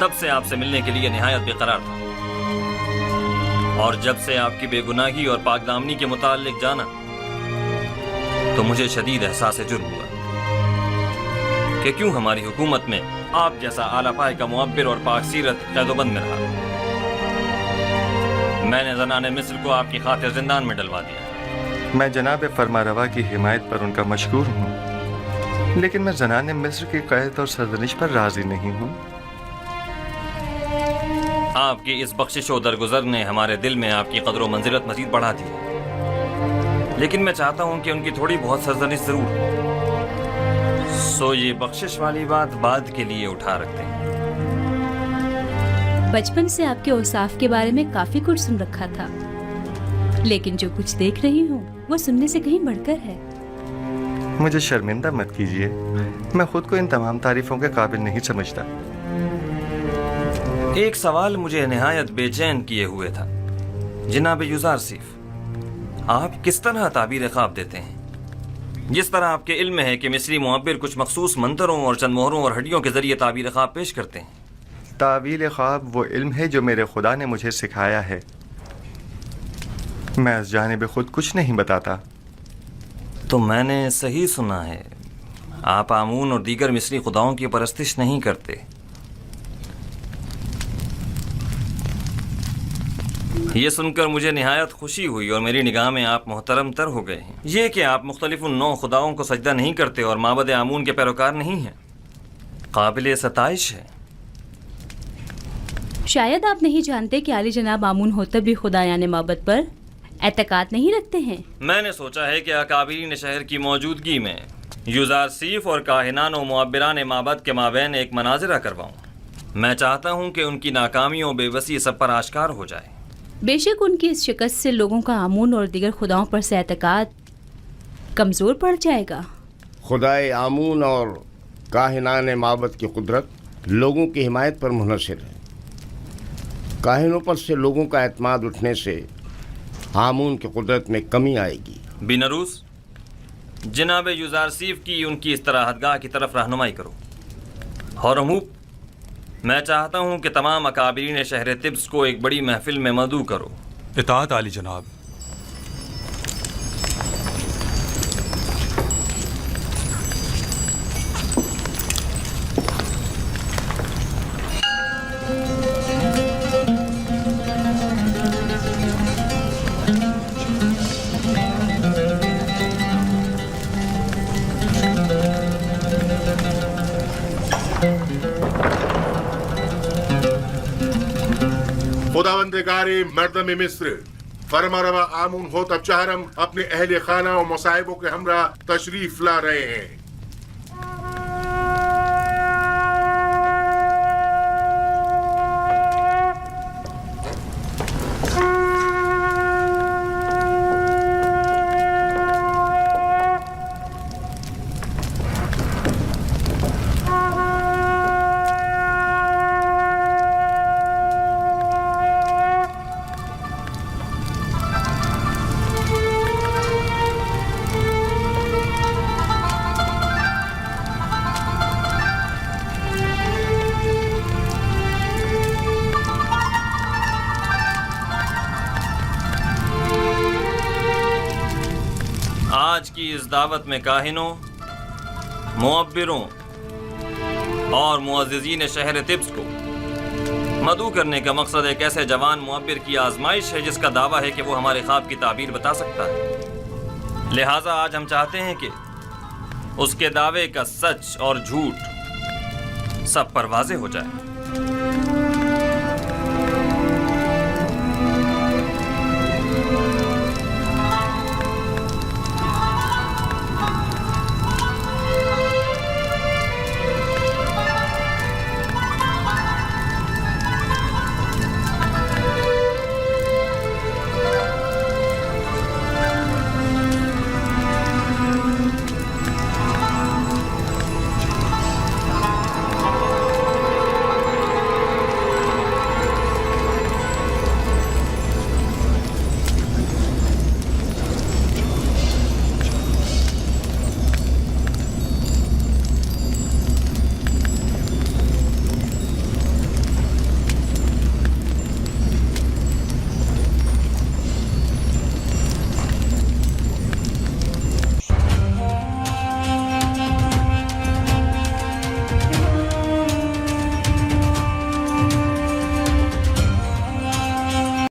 تب سے آپ سے ملنے کے لیے نہایت بے قرار تھا، اور جب سے آپ کی بے گناہی اور پاک دامنی کے متعلق جانا تو مجھے شدید احساس جرم ہوا کہ کیوں ہماری حکومت میں آپ جیسا اعلیٰ پائے کا معبر اور پاک سیرت قید و بند میں رہا۔ میں نے زنان مصر کو آپ کی خاطر زندان میں ڈلوا دیا۔ میں جناب فرماروا کی حمایت پر ان کا مشکور ہوں، لیکن میں زنان مصر کی قید اور سرزنش پر راضی نہیں ہوں۔ آپ کی اس بخشش و درگزر نے ہمارے دل میں آپ کی قدر و منزلت مزید بڑھا دی، لیکن میں چاہتا ہوں کہ ان کی تھوڑی بہت سرزنش ضرور ہو، سو یہ بخشش والی بات بعد کے لیے اٹھا رکھتے ہیں۔ بچپن سے آپ کے اوصاف کے بارے میں کافی کچھ سن رکھا تھا، لیکن جو کچھ دیکھ رہی ہوں وہ سننے سے کہیں بڑھ کر ہے۔ مجھے شرمندہ مت کیجیے، میں خود کو ان تمام تعریفوں کے قابل نہیں سمجھتا۔ ایک سوال مجھے نہایت بے چین کیے ہوئے تھا، جناب یوزار سیف، آپ کس طرح تعبیر خواب دیتے ہیں؟ جس طرح آپ کے علم ہے کہ مصری معبر کچھ مخصوص منتروں اور چند مہروں اور ہڈیوں کے ذریعے تعبیر خواب پیش کرتے ہیں۔ تعویل خواب وہ علم ہے جو میرے خدا نے مجھے سکھایا ہے، میں اس جانب خود کچھ نہیں بتاتا۔ تو میں نے صحیح سنا ہے، آپ آمون اور دیگر مصری خداؤں کی پرستش نہیں کرتے۔ یہ سن کر مجھے نہایت خوشی ہوئی اور میری نگاہ میں آپ محترم تر ہو گئے ہیں۔ یہ کہ آپ مختلف ان 9 خداؤں کو سجدہ نہیں کرتے اور معبد آمون کے پیروکار نہیں ہیں، قابل ستائش ہے۔ شاید آپ نہیں جانتے کہ عالی جناب آمون ہوتب بھی خدایان معبد پر اعتقاد نہیں رکھتے ہیں۔ میں نے سوچا ہے کہ اکابرین شہر کی موجودگی میں یوزارسیف اور کاہنان و معبران معبد کے مابین ایک مناظرہ کرواؤں۔ میں چاہتا ہوں کہ ان کی ناکامیوں بے بسی سب پر آشکار ہو جائے۔ بے شک ان کی اس شکست سے لوگوں کا آمون اور دیگر خداؤں پر سے اعتقاد کمزور پڑ جائے گا۔ خدائے آمون اور کاہنان معبد کی قدرت لوگوں کی حمایت پر منحصر ہے۔ کاہنوں پر سے لوگوں کا اعتماد اٹھنے سے آمون کی قدرت میں کمی آئے گی۔ بینروس، جناب یوزارسیف کی ان کی استراحت گاہ کی طرف رہنمائی کرو۔ ہورموپ، میں چاہتا ہوں کہ تمام اکابرین شہر طبس کو ایک بڑی محفل میں مدعو کرو۔ اطاعت عالی جناب۔ خداوندگار مردم مصر، فرما روا آمون ہوتب چہرم اپنے اہل خانہ و مصائبوں کے ہمراہ تشریف لا رہے ہیں۔ آج کی اس دعوت میں کاہنوں، معبروں اور معززین شہر طبس کو مدعو کرنے کا مقصد ایک ایسے جوان معبر کی آزمائش ہے جس کا دعویٰ ہے کہ وہ ہمارے خواب کی تعبیر بتا سکتا ہے۔ لہٰذا آج ہم چاہتے ہیں کہ اس کے دعوے کا سچ اور جھوٹ سب پر واضح ہو جائے۔